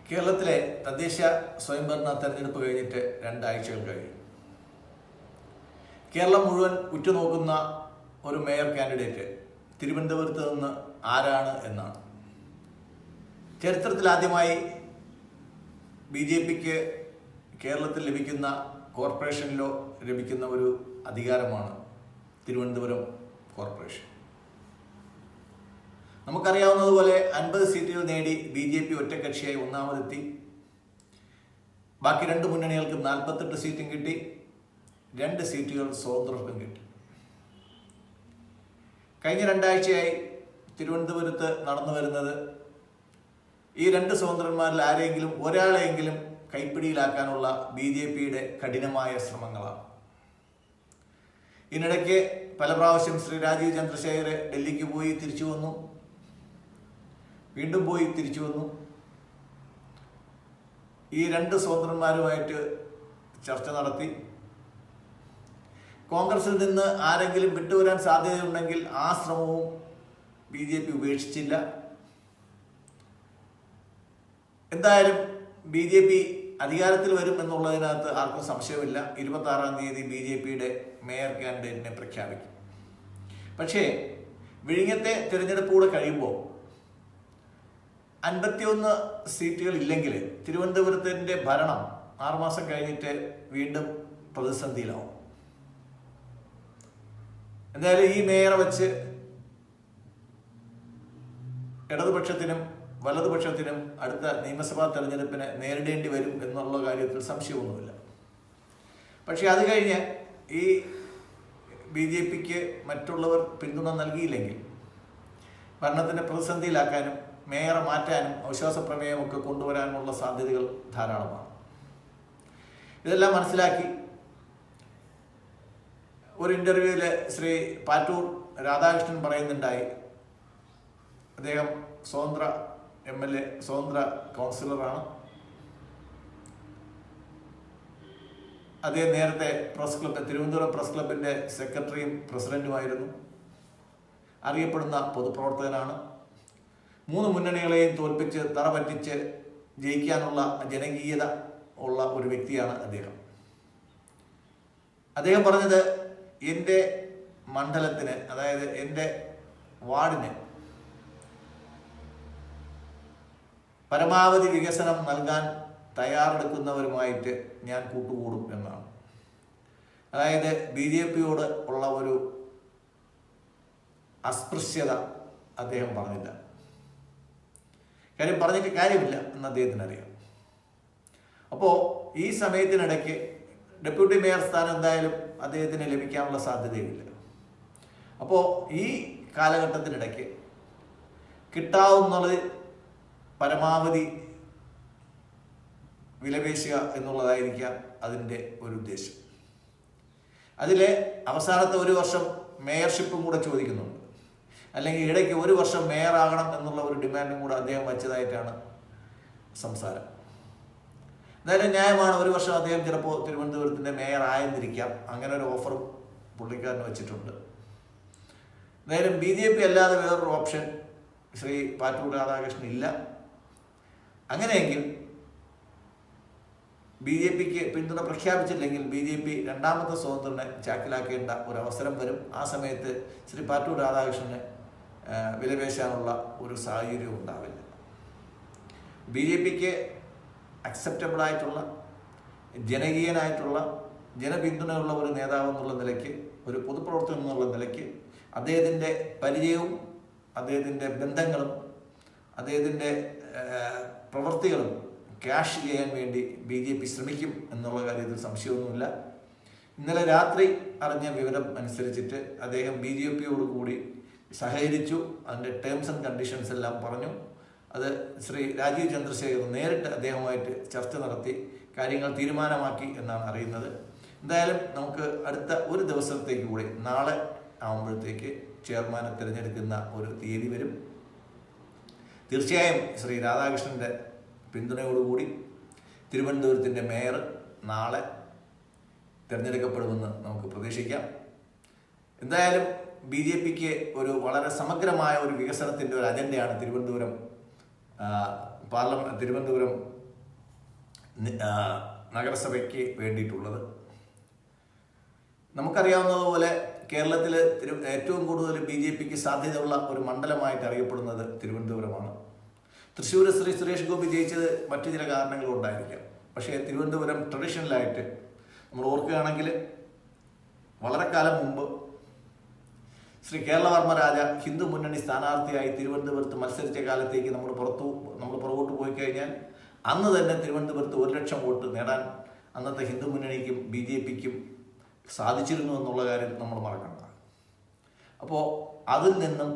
കേരളത്തിലെ തദ്ദേശ സ്വയംഭരണ തെരഞ്ഞെടുപ്പ് കഴിഞ്ഞിട്ട് 2 ആഴ്ചകൾ കഴിഞ്ഞു. കേരളം മുഴുവൻ ഉറ്റുനോക്കുന്ന ഒരു മേയർ കാൻഡിഡേറ്റ് തിരുവനന്തപുരത്ത് നിന്ന് ആരാണ് എന്നാണ്. ചരിത്രത്തിലാദ്യമായി BJPക്ക് കേരളത്തിൽ ലഭിക്കുന്ന കോർപ്പറേഷനിലോ ലഭിക്കുന്ന ഒരു അധികാരമാണ് തിരുവനന്തപുരം കോർപ്പറേഷൻ. നമുക്കറിയാവുന്നതുപോലെ 50 സീറ്റുകൾ നേടി BJP ഒറ്റക്കക്ഷിയായി ഒന്നാമതെത്തി. ബാക്കി 2 മുന്നണികൾക്കും 48 സീറ്റും കിട്ടി. 2 സീറ്റുകൾ സ്വതന്ത്രർക്കും കിട്ടി. കഴിഞ്ഞ 2 ആഴ്ചയായി തിരുവനന്തപുരത്ത് നടന്നു വരുന്നത് ഈ 2 സ്വതന്ത്രന്മാരിൽ ആരെങ്കിലും ഒരാളെങ്കിലും കൈപ്പിടിയിലാക്കാനുള്ള BJPയുടെ കഠിനമായ ശ്രമങ്ങളാണ്. ഇതിനിടയ്ക്ക് പല പ്രാവശ്യം ശ്രീ രാജീവ് ചന്ദ്രശേഖർ ഡൽഹിക്ക് പോയി തിരിച്ചു വന്നു, വീണ്ടും പോയി തിരിച്ചു വന്നു. ഈ 2 സ്വതന്ത്രന്മാരുമായിട്ട് ചർച്ച നടത്തി. കോൺഗ്രസിൽ നിന്ന് ആരെങ്കിലും വിട്ടുവരാൻ സാധ്യതയുണ്ടെങ്കിൽ ആ ശ്രമവും BJP ഉപേക്ഷിച്ചില്ല. എന്തായാലും BJP അധികാരത്തിൽ വരും എന്നുള്ളതിനകത്ത് ആർക്കും സംശയമില്ല. 26-ാം തീയതി BJPയുടെ മേയർ കാൻഡിഡേറ്റിനെ പ്രഖ്യാപിക്കും. പക്ഷേ വിഴിഞ്ഞത്തെ തിരഞ്ഞെടുപ്പ് കൂടെ കഴിയുമ്പോൾ 51 സീറ്റുകൾ ഇല്ലെങ്കിൽ തിരുവനന്തപുരത്തിൻ്റെ ഭരണം 6 മാസം കഴിഞ്ഞിട്ട് വീണ്ടും പ്രതിസന്ധിയിലാവും. എന്തായാലും ഈ മേയറെ വെച്ച് ഇടതുപക്ഷത്തിനും വലതുപക്ഷത്തിനും അടുത്ത നിയമസഭാ തെരഞ്ഞെടുപ്പിനെ നേരിടേണ്ടി വരും എന്നുള്ള കാര്യത്തിൽ സംശയമൊന്നുമില്ല. പക്ഷെ അത് കഴിഞ്ഞ് ഈ BJPക്ക് മറ്റുള്ളവർ പിന്തുണ നൽകിയില്ലെങ്കിൽ ഭരണത്തിൻ്റെ പ്രതിസന്ധിയിലാക്കാനും മേയറെ മാറ്റാനും അവിശ്വാസ പ്രമേയമൊക്കെ കൊണ്ടുവരാനുമുള്ള സാധ്യതകൾ ധാരാളമാണ്. ഇതെല്ലാം മനസ്സിലാക്കി ഒരു ഇൻ്റർവ്യൂവിൽ ശ്രീ പാറ്റൂർ രാധാകൃഷ്ണൻ പറയുന്നുണ്ടായി, അദ്ദേഹം സ്വതന്ത്ര MLA, സ്വതന്ത്ര കൗൺസിലറാണ്. അദ്ദേഹം നേരത്തെ തിരുവനന്തപുരം പ്രസ് ക്ലബിൻ്റെ സെക്രട്ടറിയും പ്രസിഡന്റുമായിരുന്നു. അറിയപ്പെടുന്ന പൊതുപ്രവർത്തകനാണ്. 3 മുന്നണികളെയും തോൽപ്പിച്ച് തറ പറ്റിച്ച് ജയിക്കാനുള്ള ജനകീയത ഉള്ള ഒരു വ്യക്തിയാണ് അദ്ദേഹം. അദ്ദേഹം പറഞ്ഞത്, എൻ്റെ മണ്ഡലത്തിന്, അതായത് എൻ്റെ വാർഡിന് പരമാവധി വികസനം നൽകാൻ തയ്യാറെടുക്കുന്നവരുമായിട്ട് ഞാൻ കൂട്ടുകൂടും എന്നാണ്. അതായത് BJPയോട് ഉള്ള ഒരു അസ്പൃശ്യത അദ്ദേഹം പറഞ്ഞില്ല. കാര്യം പറഞ്ഞിട്ട് കാര്യമില്ല എന്ന് അദ്ദേഹത്തിന് അറിയാം. അപ്പോൾ ഈ സമയത്തിനിടയ്ക്ക് ഡെപ്യൂട്ടി മേയർ സ്ഥാനം എന്തായാലും അദ്ദേഹത്തിന് ലഭിക്കാനുള്ള സാധ്യതയില്ല. അപ്പോൾ ഈ കാലഘട്ടത്തിനിടയ്ക്ക് കിട്ടാവുന്നത് പരമാവധി വിലപേശുക എന്നുള്ളതായിരിക്കാം അതിൻ്റെ ഒരു ഉദ്ദേശം. അതിൽ അവസാനത്തെ 1 വർഷം മേയർഷിപ്പും കൂടെ ചോദിക്കുന്നുണ്ട്. അല്ലെങ്കിൽ ഇടയ്ക്ക് 1 വർഷം മേയറാകണം എന്നുള്ള ഒരു ഡിമാൻഡും കൂടെ അദ്ദേഹം വച്ചതായിട്ടാണ് സംസാരം. എന്തായാലും ന്യായമാണ്. 1 വർഷം അദ്ദേഹം ചിലപ്പോൾ തിരുവനന്തപുരത്തിൻ്റെ മേയർ ആയെന്നിരിക്കാം. അങ്ങനെ ഒരു ഓഫറും പുള്ളിക്കാരന് വെച്ചിട്ടുണ്ട്. എന്തായാലും BJP അല്ലാതെ വേറൊരു ഓപ്ഷൻ ശ്രീ പാറ്റൂർ രാധാകൃഷ്ണൻ ഇല്ല. അങ്ങനെയെങ്കിൽ BJPക്ക് പിന്തുണ പ്രഖ്യാപിച്ചില്ലെങ്കിൽ BJP 2ാമത്തെ സ്വതന്ത്രനെ ചാക്കിലാക്കേണ്ട ഒരവസരം വരും. ആ സമയത്ത് ശ്രീ പാറ്റൂർ രാധാകൃഷ്ണന് വിലപേശാനുള്ള ഒരു സാഹചര്യം ഉണ്ടാവില്ല. BJPക്ക് അക്സെപ്റ്റബിളായിട്ടുള്ള, ജനകീയനായിട്ടുള്ള, ജനപിന്തുണയുള്ള ഒരു നേതാവ് എന്നുള്ള നിലയ്ക്ക്, ഒരു പൊതുപ്രവർത്തകൻ എന്നുള്ള നിലയ്ക്ക് അദ്ദേഹത്തിൻ്റെ പരിചയവും അദ്ദേഹത്തിൻ്റെ ബന്ധങ്ങളും അദ്ദേഹത്തിൻ്റെ പ്രവൃത്തികളും ക്യാഷ് ചെയ്യാൻ വേണ്ടി BJP ശ്രമിക്കും എന്നുള്ള കാര്യത്തിൽ സംശയമൊന്നുമില്ല. ഇന്നലെ രാത്രി അറിഞ്ഞ വിവരം അനുസരിച്ചിട്ട് അദ്ദേഹം BJPയോട് കൂടി സഹകരിച്ചു. അതിൻ്റെ ടേംസ് ആൻഡ് കണ്ടീഷൻസ് എല്ലാം പറഞ്ഞു. അത് ശ്രീ രാജീവ് ചന്ദ്രശേഖർ നേരിട്ട് അദ്ദേഹവുമായിട്ട് ചർച്ച നടത്തി കാര്യങ്ങൾ തീരുമാനമാക്കി എന്നാണ് അറിയുന്നത്. എന്തായാലും നമുക്ക് അടുത്ത 1 ദിവസത്തേക്ക് കൂടി, നാളെ ആകുമ്പോഴത്തേക്ക് ചെയർമാനെ തിരഞ്ഞെടുക്കുന്ന ഒരു തീയതി വരും. തീർച്ചയായും ശ്രീ രാധാകൃഷ്ണൻ്റെ പിന്തുണയോടുകൂടി തിരുവനന്തപുരത്തിൻ്റെ മേയർ നാളെ തിരഞ്ഞെടുക്കപ്പെടുമെന്ന് നമുക്ക് പ്രതീക്ഷിക്കാം. എന്തായാലും BJPക്ക് ഒരു വളരെ സമഗ്രമായ ഒരു വികസനത്തിൻ്റെ ഒരു അജണ്ടയാണ് തിരുവനന്തപുരം നഗരസഭയ്ക്ക് വേണ്ടിയിട്ടുള്ളത്. നമുക്കറിയാവുന്നതുപോലെ കേരളത്തിൽ ഏറ്റവും കൂടുതൽ BJPക്ക് സാധ്യതയുള്ള ഒരു മണ്ഡലമായിട്ട് അറിയപ്പെടുന്നത് തിരുവനന്തപുരമാണ്. തൃശ്ശൂർ ശ്രീ സുരേഷ് ഗോപി ജയിച്ചത് മറ്റു ചില കാരണങ്ങളുണ്ടായിരിക്കാം. പക്ഷേ തിരുവനന്തപുരം ട്രഡീഷണലായിട്ട് നമ്മൾ ഓർക്കുകയാണെങ്കിൽ വളരെ കാലം മുമ്പ് ശ്രീ കേരളവർമ്മ രാജ ഹിന്ദു മുന്നണി സ്ഥാനാർത്ഥിയായി തിരുവനന്തപുരത്ത് മത്സരിച്ച കാലത്തേക്ക് നമ്മൾ പുറകോട്ട് പോയി കഴിഞ്ഞാൽ അന്ന് തന്നെ തിരുവനന്തപുരത്ത് 1 ലക്ഷം വോട്ട് നേടാൻ അന്നത്തെ ഹിന്ദു മുന്നണിക്കും BJPക്കും സാധിച്ചിരുന്നു എന്നുള്ള കാര്യം നമ്മൾ മറക്കണ്ട. അപ്പോൾ അതിൽ നിന്നും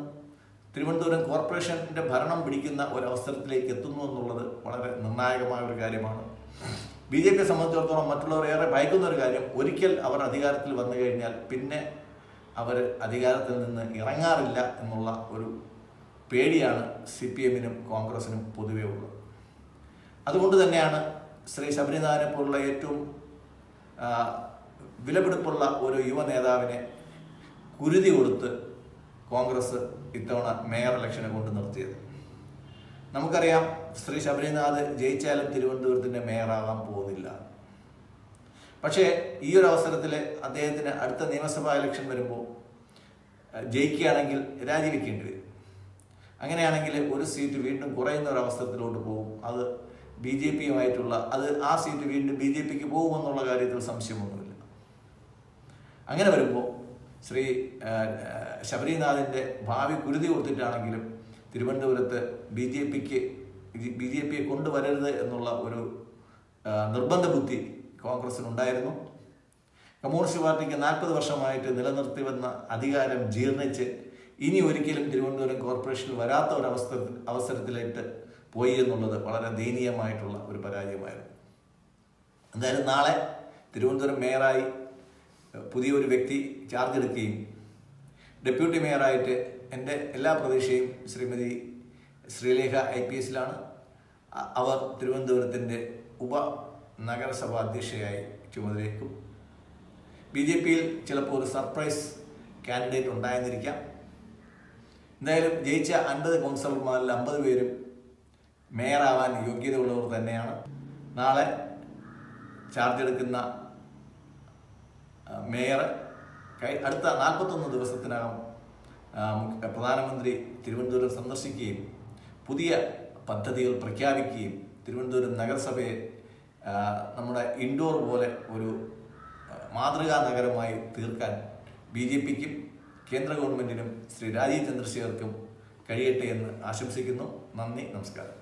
തിരുവനന്തപുരം കോർപ്പറേഷൻ്റെ ഭരണം പിടിക്കുന്ന ഒരവസരത്തിലേക്ക് എത്തുന്നു എന്നുള്ളത് വളരെ നിർണായകമായ ഒരു കാര്യമാണ്. BJPയെ സംബന്ധിച്ചിടത്തോളം മറ്റുള്ളവർ ഏറെ ഭയക്കുന്ന ഒരു കാര്യം, ഒരിക്കൽ അവർ അധികാരത്തിൽ വന്നു കഴിഞ്ഞാൽ പിന്നെ അവർ അധികാരത്തിൽ നിന്ന് ഇറങ്ങാറില്ല എന്നുള്ള ഒരു പേടിയാണ് CPMനും കോൺഗ്രസിനും പൊതുവേ ഉള്ളത്. അതുകൊണ്ട് തന്നെയാണ് ശ്രീ ശബരിനാഥനെ പോലുള്ള ഏറ്റവും വിലപിടിപ്പുള്ള ഒരു യുവ നേതാവിനെ കുരുതി കൊടുത്ത് കോൺഗ്രസ് ഇത്തവണ മേയർ ഇലക്ഷനെ കൊണ്ട് നിർത്തിയത്. നമുക്കറിയാം, ശ്രീ ശബരിനാഥ് ജയിച്ചാലും തിരുവനന്തപുരത്തിൻ്റെ മേയറാകാൻ പോകുന്നില്ല. പക്ഷേ ഈ ഒരു അവസരത്തിൽ അദ്ദേഹത്തിന് അടുത്ത നിയമസഭാ ഇലക്ഷൻ വരുമ്പോൾ ജയിക്കുകയാണെങ്കിൽ രാജിവെക്കേണ്ടി വരും. അങ്ങനെയാണെങ്കിൽ ഒരു സീറ്റ് വീണ്ടും കുറയുന്ന ഒരു അവസരത്തിലോട്ട് പോകും. അത് BJPയുമായിട്ടുള്ള ആ സീറ്റ് വീണ്ടും BJPക്ക് പോകുമെന്നുള്ള കാര്യത്തിൽ സംശയമൊന്നുമില്ല. അങ്ങനെ വരുമ്പോൾ ശ്രീ ശബരിനാഥിൻ്റെ ഭാവി കുരുതി കൊടുത്തിട്ടാണെങ്കിലും തിരുവനന്തപുരത്ത് BJPയെ കൊണ്ടുവരരുത് എന്നുള്ള ഒരു നിർബന്ധ ബുദ്ധി കോൺഗ്രസിനുണ്ടായിരുന്നു. കമ്മ്യൂണിസ്റ്റ് പാർട്ടിക്ക് 40 വർഷമായിട്ട് നിലനിർത്തി വന്ന അധികാരം ജീർണിച്ച് ഇനി ഒരിക്കലും തിരുവനന്തപുരം കോർപ്പറേഷനിൽ വരാത്ത ഒരു അവസരത്തിലേക്ക് പോയി എന്നുള്ളത് വളരെ ദയനീയമായിട്ടുള്ള ഒരു പരാജയമായിരുന്നു. എന്തായാലും നാളെ തിരുവനന്തപുരം മേയറായി പുതിയൊരു വ്യക്തി ചാർജ് എടുക്കുകയും ഡെപ്യൂട്ടി മേയറായിട്ട് എൻ്റെ എല്ലാ പ്രതീക്ഷയും ശ്രീമതി ശ്രീലേഖ IPSലാണ്. അവർ തിരുവനന്തപുരത്തിൻ്റെ നഗരസഭാ അധ്യക്ഷയായി ചുമതലയേൽക്കും. BJPയിൽ ചിലപ്പോൾ ഒരു സർപ്രൈസ് കാൻഡിഡേറ്റ് ഉണ്ടായെന്നിരിക്കാം. എന്തായാലും ജയിച്ച 50 കൗൺസിലർമാരിൽ 50 പേരും മേയറാവാൻ യോഗ്യതയുള്ളവർ തന്നെയാണ്. നാളെ ചാർജ് എടുക്കുന്ന മേയർ അടുത്ത 41 ദിവസത്തിനകം പ്രധാനമന്ത്രി തിരുവനന്തപുരം സന്ദർശിക്കുകയും പുതിയ പദ്ധതികൾ പ്രഖ്യാപിക്കുകയും തിരുവനന്തപുരം നഗരസഭയെ നമ്മുടെ ഇൻഡോർ പോലെ ഒരു മാതൃകാ നഗരമായി തീർക്കാൻ BJPക്കും കേന്ദ്ര ഗവൺമെൻറ്റിനും ശ്രീ രാജീവ് ചന്ദ്രശേഖർക്കും കഴിയട്ടെ എന്ന് ആശംസിക്കുന്നു. നന്ദി, നമസ്കാരം.